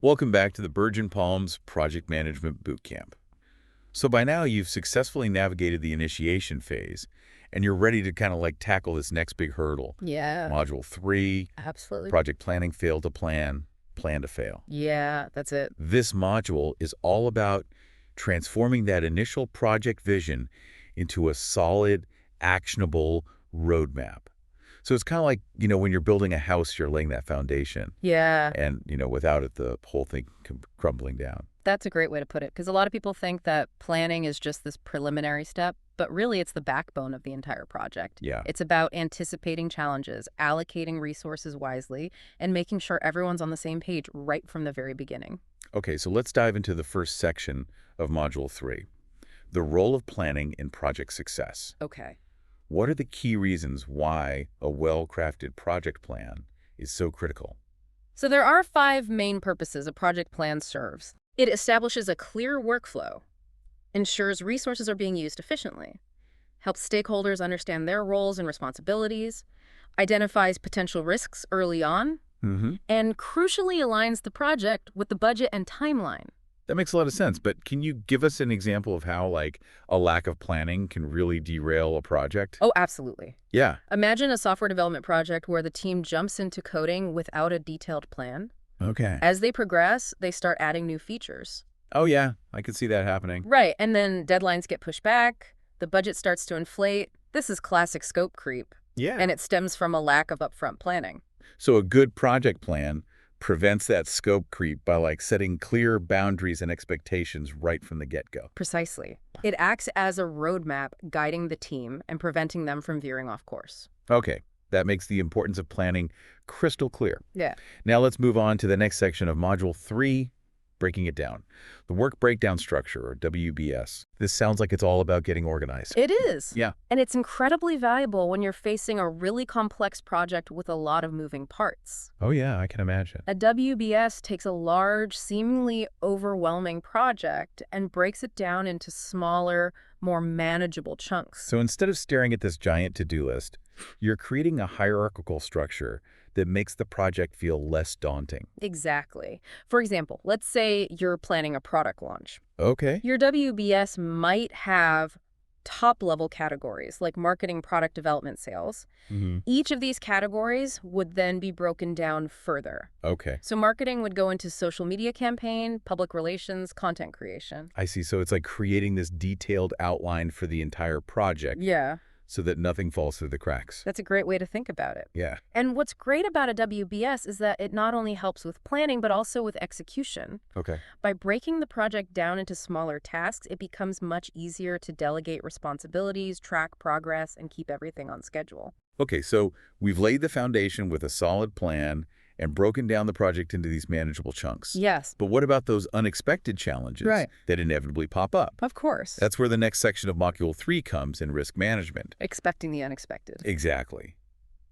Welcome back to the Virgin Palms Project Management Bootcamp. So by now you've successfully navigated the initiation phase, and you're ready to kind of like tackle this next big hurdle. Yeah, Module 3, absolutely. project planning, fail to plan, plan to fail. Yeah, that's it. This module is all about transforming that initial project vision into a solid, actionable roadmap. So it's kind of like, when you're building a house, you're laying that foundation. Yeah, And, without it, the whole thing crumbling down. that's a great way to put it, because a lot of people think that planning is just this preliminary step, but really it's the backbone of the entire project. Yeah. It's about anticipating challenges, allocating resources wisely, and making sure everyone's on the same page right from the very beginning. Okay, so let's dive into the first section of Module 3, the role of planning in project success. Okay. What are the key reasons why a well-crafted project plan is so critical? So there are 5 main purposes a project plan serves. It establishes a clear workflow, ensures resources are being used efficiently, helps stakeholders understand their roles and responsibilities, identifies potential risks early on, Mm-hmm. and crucially aligns the project with the budget and timeline. That makes a lot of sense, but can you give us an example of how, like, a lack of planning can really derail a project? Oh, absolutely. Yeah. Imagine a software development project where the team jumps into coding without a detailed plan. Okay. As they progress, they start adding new features. Oh, yeah, I could see that happening. Right, and then deadlines get pushed back, the budget starts to inflate. This is classic scope creep, Yeah. and it stems from a lack of upfront planning. So a good project plan prevents that scope creep by like setting clear boundaries and expectations right from the get-go. Precisely. It acts as a roadmap guiding the team and preventing them from veering off course. Okay, that makes the importance of planning crystal clear. Yeah. Now let's move on to the next section of Module 3, breaking it down. The Work Breakdown Structure, or WBS. This sounds like it's all about getting organized. It is. Yeah. And it's incredibly valuable when you're facing a really complex project with a lot of moving parts. Oh yeah, I can imagine. A WBS takes a large, seemingly overwhelming project and breaks it down into smaller, more manageable chunks. So instead of staring at this giant to-do list, you're creating a hierarchical structure that makes the project feel less daunting. Exactly. For example, let's say you're planning a product launch. Okay. Your WBS might have top-level categories like marketing, product development, sales. Mm-hmm. Each of these categories would then be broken down further. Okay. So marketing would go into social media campaign, public relations, content creation. I see. So it's like creating this detailed outline for the entire project Yeah, so that nothing falls through the cracks. that's a great way to think about it. Yeah. And what's great about a WBS is that it not only helps with planning, but also with execution. Okay. By breaking the project down into smaller tasks, it becomes much easier to delegate responsibilities, track progress, and keep everything on schedule. Okay, so we've laid the foundation with a solid plan and broken down the project into these manageable chunks. Yes, But what about those unexpected challenges Right. that inevitably pop up? of course. That's where the next section of Module 3 comes in risk management. Expecting the unexpected. Exactly.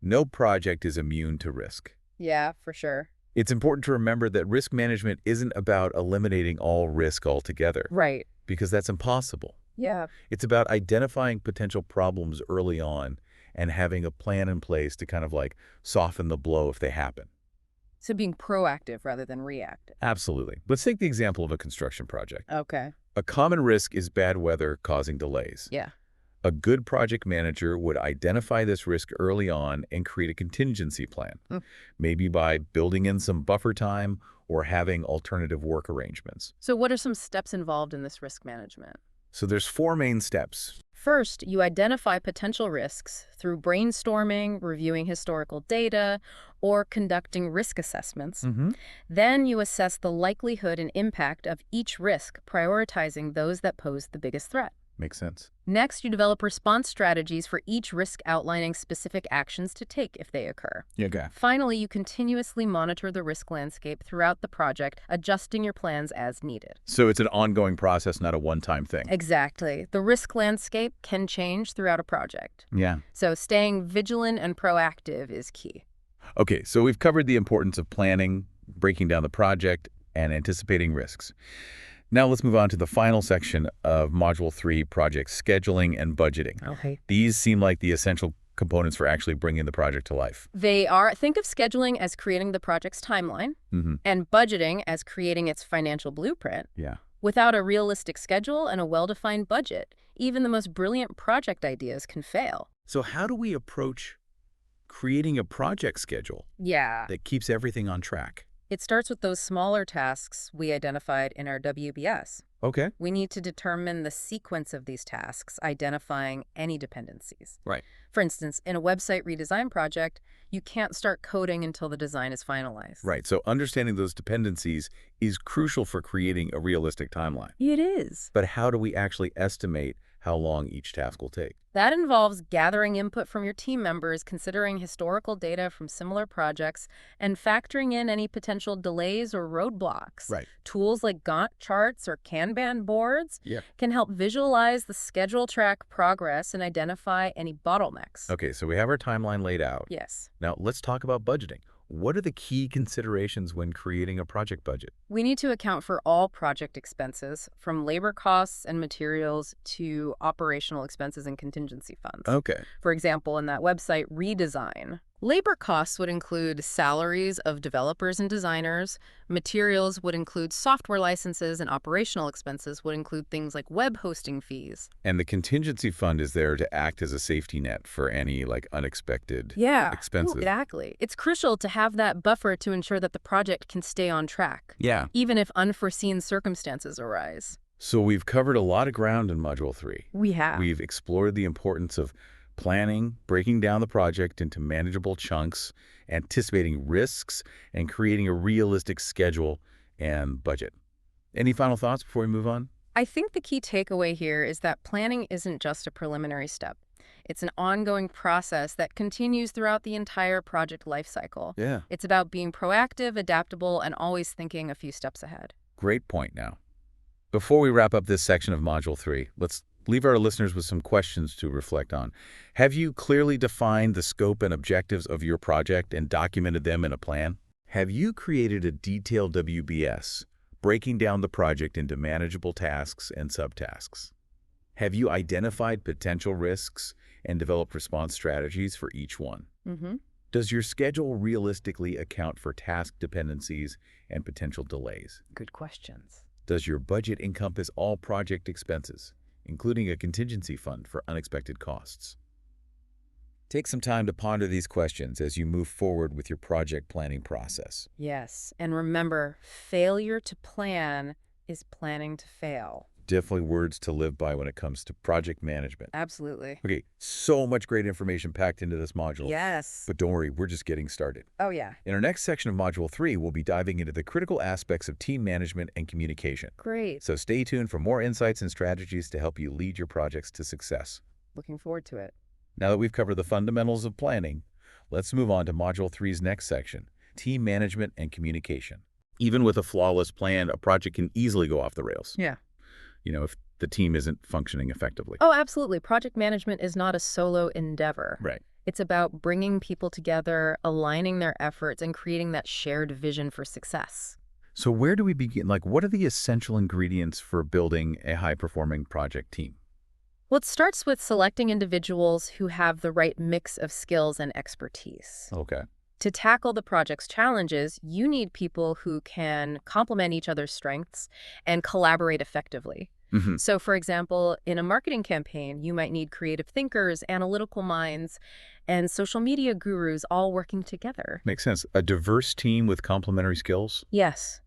No project is immune to risk. Yeah, for sure. It's important to remember that risk management isn't about eliminating all risk altogether, Right. because that's impossible. Yeah. It's about identifying potential problems early on and having a plan in place to kind of like soften the blow if they happen. So being proactive rather than reactive. Absolutely. Let's take the example of a construction project. Okay. A common risk is bad weather causing delays. Yeah. A good project manager would identify this risk early on and create a contingency plan, maybe by building in some buffer time or having alternative work arrangements. So what are some steps involved in this risk management? So there's 4 main steps. First, you identify potential risks through brainstorming, reviewing historical data, or conducting risk assessments. Then you assess the likelihood and impact of each risk, prioritizing those that pose the biggest threat. Makes sense. Next, you develop response strategies for each risk, outlining specific actions to take if they occur. Yeah. Finally, you continuously monitor the risk landscape throughout the project, adjusting your plans as needed. So it's an ongoing process, not a one-time thing. Exactly. The risk landscape can change throughout a project. Yeah. So staying vigilant and proactive is key. Okay, so we've covered the importance of planning, breaking down the project, and anticipating risks. Now let's move on to the final section of Module 3, project scheduling and budgeting. Okay. These seem like the essential components for actually bringing the project to life. They are, think of scheduling as creating the project's timeline Mm-hmm. and budgeting as creating its financial blueprint. Yeah. Without a realistic schedule and a well-defined budget, even the most brilliant project ideas can fail. So how do we approach creating a project schedule Yeah. that keeps everything on track? It starts with those smaller tasks we identified in our WBS. Okay. We need to determine the sequence of these tasks, identifying any dependencies. Right. For instance, in a website redesign project, you can't start coding until the design is finalized. Right. So understanding those dependencies is crucial for creating a realistic timeline. It is. But how do we actually estimate how long each task will take? That involves gathering input from your team members, considering historical data from similar projects, and factoring in any potential delays or roadblocks. Right. Tools like Gantt charts or Kanban boards Yeah. can help visualize the schedule, track progress, and identify any bottlenecks. Okay, so we have our timeline laid out. Yes. Now let's talk about budgeting. What are the key considerations when creating a project budget? We need to account for all project expenses, from labor costs and materials to operational expenses and contingency funds. Okay. For example, in that website redesign, labor costs would include salaries of developers and designers, materials would include software licenses, and operational expenses would include things like web hosting fees. And the contingency fund is there to act as a safety net for any unexpected Yeah, expenses. exactly. It's crucial to have that buffer to ensure that the project can stay on track, Yeah. even if unforeseen circumstances arise. So we've covered a lot of ground in Module 3. We have. We've explored the importance of planning, breaking down the project into manageable chunks, anticipating risks, and creating a realistic schedule and budget. Any final thoughts before we move on? I think the key takeaway here is that planning isn't just a preliminary step. It's an ongoing process that continues throughout the entire project lifecycle. Yeah. It's about being proactive, adaptable, and always thinking a few steps ahead. Great point now. Before we wrap up this section of Module 3, let's leave our listeners with some questions to reflect on. Have you clearly defined the scope and objectives of your project and documented them in a plan? Have you created a detailed WBS, breaking down the project into manageable tasks and subtasks? Have you identified potential risks and developed response strategies for each one? Mm-hmm. Does your schedule realistically account for task dependencies and potential delays? Good questions. Does your budget encompass all project expenses, including a contingency fund for unexpected costs? Take some time to ponder these questions as you move forward with your project planning process. Yes, and remember, failure to plan is planning to fail. Definitely words to live by when it comes to project management. Absolutely. Okay, so much great information packed into this module. Yes. But don't worry, we're just getting started. Oh, yeah. In our next section of Module 3, we'll be diving into the critical aspects of team management and communication. Great. So stay tuned for more insights and strategies to help you lead your projects to success. Looking forward to it. Now that we've covered the fundamentals of planning, let's move on to Module 3's next section, team management and communication. Even with a flawless plan, a project can easily go off the rails. Yeah. If the team isn't functioning effectively. Oh, absolutely. Project management is not a solo endeavor. Right. It's about bringing people together, aligning their efforts, and creating that shared vision for success. So where do we begin? What are the essential ingredients for building a high-performing project team? Well, it starts with selecting individuals who have the right mix of skills and expertise. Okay. To tackle the project's challenges, you need people who can complement each other's strengths and collaborate effectively. Mm-hmm. So, for example, in a marketing campaign, you might need creative thinkers, analytical minds, and social media gurus all working together. Makes sense. A diverse team with complementary skills, Yes.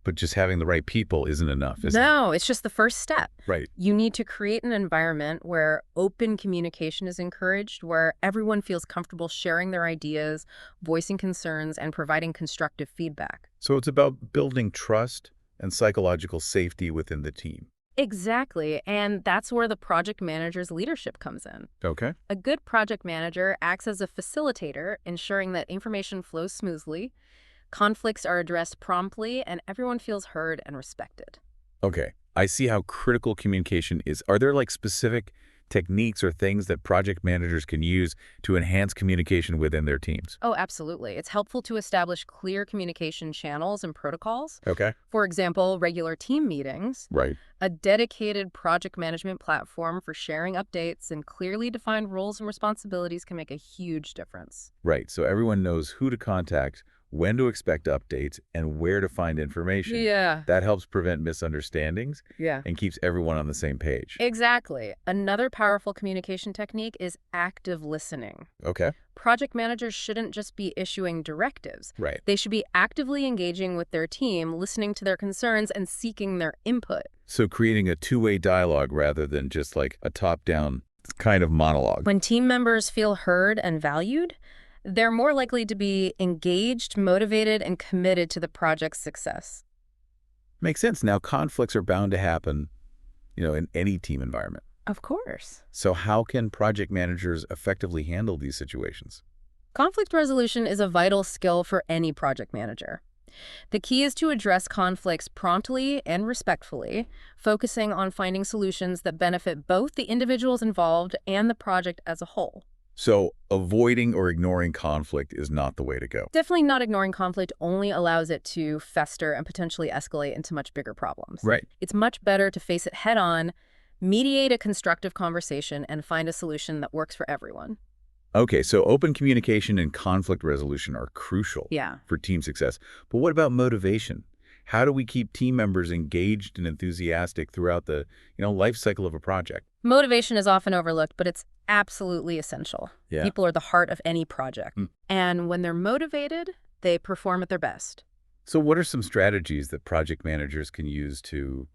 but just having the right people isn't enough, is it? No, it's just the first step. Right. You need to create an environment where open communication is encouraged, where everyone feels comfortable sharing their ideas, voicing concerns, and providing constructive feedback. So it's about building trust and psychological safety within the team. Exactly, and that's where the project manager's leadership comes in. Okay. A good project manager acts as a facilitator, ensuring that information flows smoothly, conflicts are addressed promptly, and everyone feels heard and respected. Okay. I see how critical communication is. Are there specific techniques or things that project managers can use to enhance communication within their teams? Oh, absolutely. It's helpful to establish clear communication channels and protocols. Okay. For example, regular team meetings, Right. a dedicated project management platform for sharing updates, and clearly defined roles and responsibilities can make a huge difference. Right. So everyone knows who to contact, when to expect updates, and where to find information. Yeah. That helps prevent misunderstandings Yeah. and keeps everyone on the same page. Exactly. Another powerful communication technique is active listening. Okay. Project managers shouldn't just be issuing directives. Right. They should be actively engaging with their team, listening to their concerns, and seeking their input. So creating a two-way dialogue rather than just like a top-down kind of monologue. When team members feel heard and valued, they're more likely to be engaged, motivated, and committed to the project's success. Makes sense. Now, conflicts are bound to happen, in any team environment. Of course. So how can project managers effectively handle these situations? Conflict resolution is a vital skill for any project manager. The key is to address conflicts promptly and respectfully, focusing on finding solutions that benefit both the individuals involved and the project as a whole. So avoiding or ignoring conflict is not the way to go. Definitely not ignoring conflict only allows it to fester and potentially escalate into much bigger problems. Right. It's much better to face it head on, mediate a constructive conversation, and find a solution that works for everyone. Okay, so open communication and conflict resolution are crucial Yeah. for team success. But what about motivation? How do we keep team members engaged and enthusiastic throughout the, life cycle of a project? Motivation is often overlooked, but it's absolutely essential. Yeah. People are the heart of any project. And when they're motivated, they perform at their best. So what are some strategies that project managers can use to,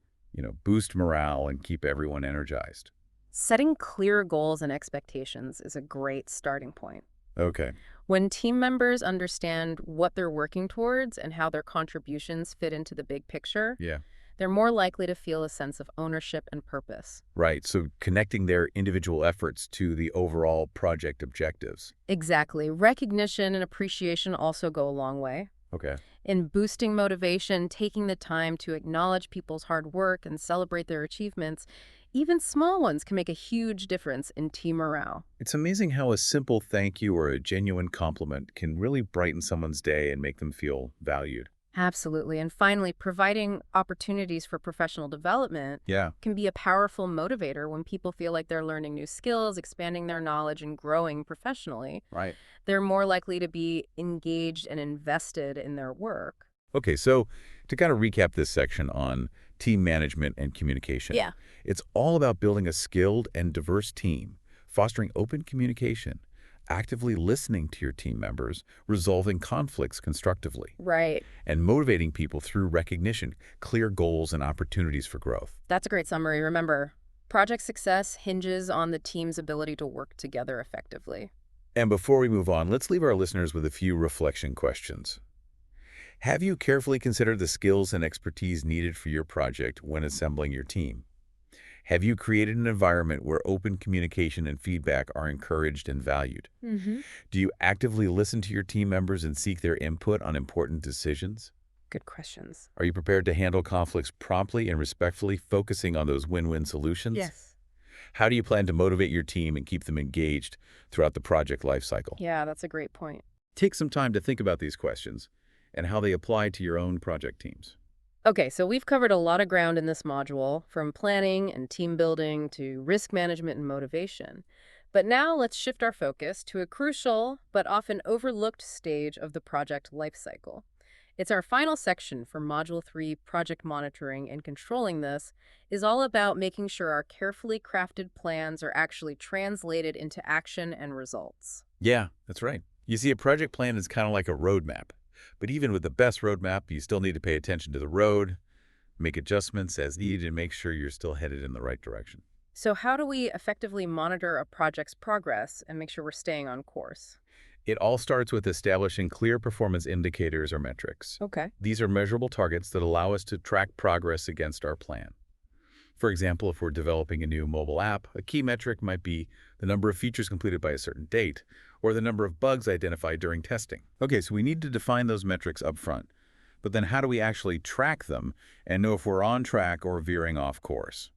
boost morale and keep everyone energized? Setting clear goals and expectations is a great starting point. Okay. When team members understand what they're working towards and how their contributions fit into the big picture, Yeah. they're more likely to feel a sense of ownership and purpose. Right. So connecting their individual efforts to the overall project objectives. Exactly. Recognition and appreciation also go a long way. Okay. In boosting motivation, taking the time to acknowledge people's hard work and celebrate their achievements, even small ones can make a huge difference in team morale. It's amazing how a simple thank you or a genuine compliment can really brighten someone's day and make them feel valued. Absolutely. And finally, providing opportunities for professional development Yeah. can be a powerful motivator when people feel like they're learning new skills, expanding their knowledge, and growing professionally. Right. They're more likely to be engaged and invested in their work. Okay, so to kind of recap this section on team management and communication, Yeah. it's all about building a skilled and diverse team, fostering open communication, actively listening to your team members, resolving conflicts constructively, Right. and motivating people through recognition, clear goals, and opportunities for growth. That's a great summary. Remember, project success hinges on the team's ability to work together effectively. And before we move on, let's leave our listeners with a few reflection questions. Have you carefully considered the skills and expertise needed for your project when assembling your team? Have you created an environment where open communication and feedback are encouraged and valued? Do you actively listen to your team members and seek their input on important decisions? Good questions. Are you prepared to handle conflicts promptly and respectfully, focusing on those win-win solutions? Yes. How do you plan to motivate your team and keep them engaged throughout the project lifecycle? Yeah, that's a great point. Take some time to think about these questions and how they apply to your own project teams. Okay, so we've covered a lot of ground in this module, from planning and team building to risk management and motivation. But now let's shift our focus to a crucial but often overlooked stage of the project lifecycle. It's our final section for Module 3, Project Monitoring, and controlling this is all about making sure our carefully crafted plans are actually translated into action and results. Yeah, that's right. You see, a project plan is kind of like a roadmap. But even with the best roadmap, you still need to pay attention to the road, make adjustments as needed, and make sure you're still headed in the right direction. So how do we effectively monitor a project's progress and make sure we're staying on course? It all starts with establishing clear performance indicators or metrics. Okay. These are measurable targets that allow us to track progress against our plan. For example, if we're developing a new mobile app, a key metric might be the number of features completed by a certain date, or the number of bugs identified during testing. Okay, so we need to define those metrics up front. But then how do we actually track them and know if we're on track or veering off course?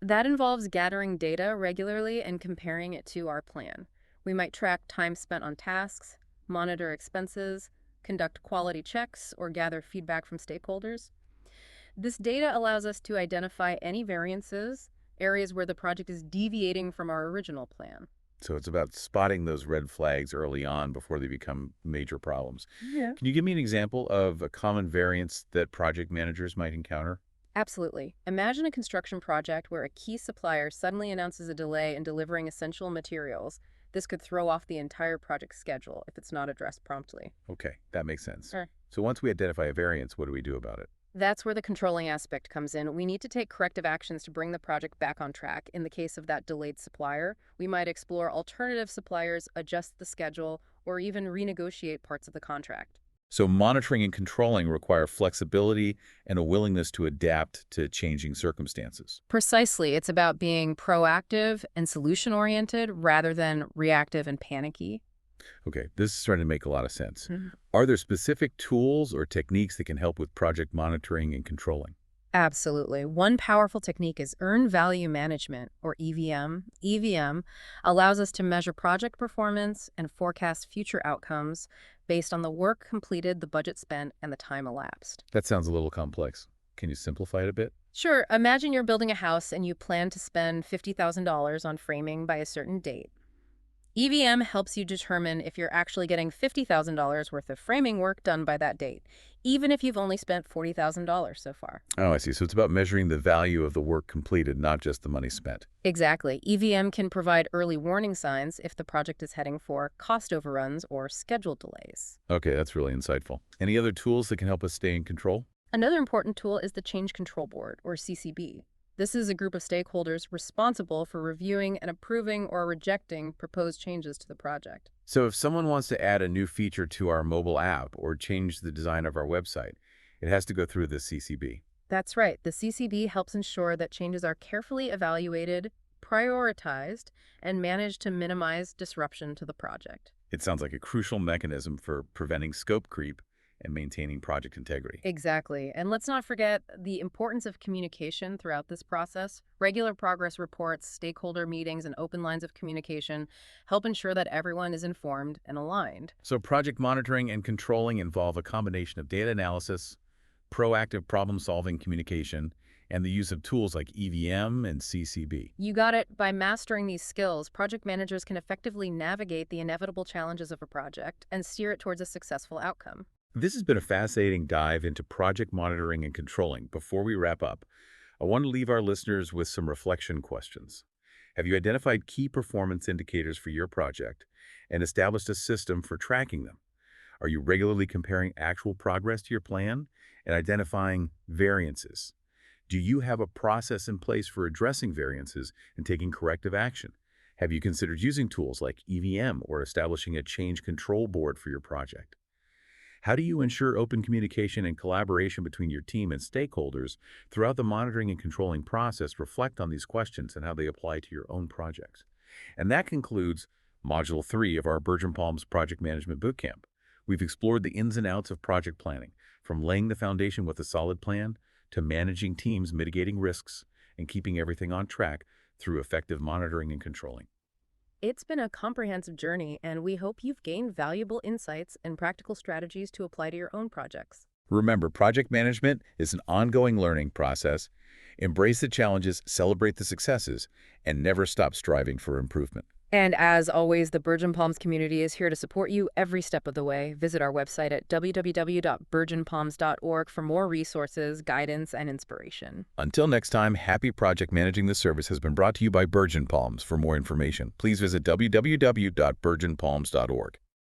That involves gathering data regularly and comparing it to our plan. We might track time spent on tasks, monitor expenses, conduct quality checks, or gather feedback from stakeholders. This data allows us to identify any variances, areas where the project is deviating from our original plan. So it's about spotting those red flags early on before they become major problems. Yeah. Can you give me an example of a common variance that project managers might encounter? Absolutely. Imagine a construction project where a key supplier suddenly announces a delay in delivering essential materials. This could throw off the entire project schedule if it's not addressed promptly. Okay, that makes sense. Sure. So once we identify a variance, what do we do about it? That's where the controlling aspect comes in. We need to take corrective actions to bring the project back on track. In the case of that delayed supplier, we might explore alternative suppliers, adjust the schedule, or even renegotiate parts of the contract. So monitoring and controlling require flexibility and a willingness to adapt to changing circumstances. Precisely. It's about being proactive and solution-oriented rather than reactive and panicky. Okay, this is starting to make a lot of sense. Mhm. Are there specific tools or techniques that can help with project monitoring and controlling? Absolutely. One powerful technique is earned value management, or EVM. EVM allows us to measure project performance and forecast future outcomes based on the work completed, the budget spent, and the time elapsed. That sounds a little complex. Can you simplify it a bit? Sure, imagine you're building a house and you plan to spend $50,000 on framing by a certain date. EVM helps you determine if you're actually getting $50,000 worth of framing work done by that date, even if you've only spent $40,000 so far. Oh, I see. So it's about measuring the value of the work completed, not just the money spent. Exactly. EVM can provide early warning signs if the project is heading for cost overruns or schedule delays. Okay, that's really insightful. Any other tools that can help us stay in control? Another important tool is the Change Control Board, or CCB. This is a group of stakeholders responsible for reviewing and approving or rejecting proposed changes to the project. So if someone wants to add a new feature to our mobile app or change the design of our website, it has to go through the CCB. That's right. The CCB helps ensure that changes are carefully evaluated, prioritized, and managed to minimize disruption to the project. It sounds like a crucial mechanism for preventing scope creep and maintaining project integrity. Exactly. And let's not forget the importance of communication throughout this process. Regular progress reports, stakeholder meetings, and open lines of communication help ensure that everyone is informed and aligned. So project monitoring and controlling involve a combination of data analysis, proactive problem-solving communication, and the use of tools like EVM and CCB. You got it. By mastering these skills, project managers can effectively navigate the inevitable challenges of a project and steer it towards a successful outcome. This has been a fascinating dive into project monitoring and controlling. Before we wrap up, I want to leave our listeners with some reflection questions. Have you identified key performance indicators for your project and established a system for tracking them? Are you regularly comparing actual progress to your plan and identifying variances? Do you have a process in place for addressing variances and taking corrective action? Have you considered using tools like EVM or establishing a change control board for your project? How do you ensure open communication and collaboration between your team and stakeholders throughout the monitoring and controlling process? Reflect on these questions and how they apply to your own projects. And that concludes Module 3 of our Bergen Palms Project Management Bootcamp. We've explored the ins and outs of project planning, from laying the foundation with a solid plan to managing teams, mitigating risks, and keeping everything on track through effective monitoring and controlling. It's been a comprehensive journey, and we hope you've gained valuable insights and practical strategies to apply to your own projects. Remember, project management is an ongoing learning process. Embrace the challenges, celebrate the successes, and never stop striving for improvement. And as always, the Bergen Palms community is here to support you every step of the way. Visit our website at www.bergenpalms.org for more resources, guidance, and inspiration. Until next time, happy project managing this service has been brought to you by Bergen Palms. For more information, please visit www.bergenpalms.org.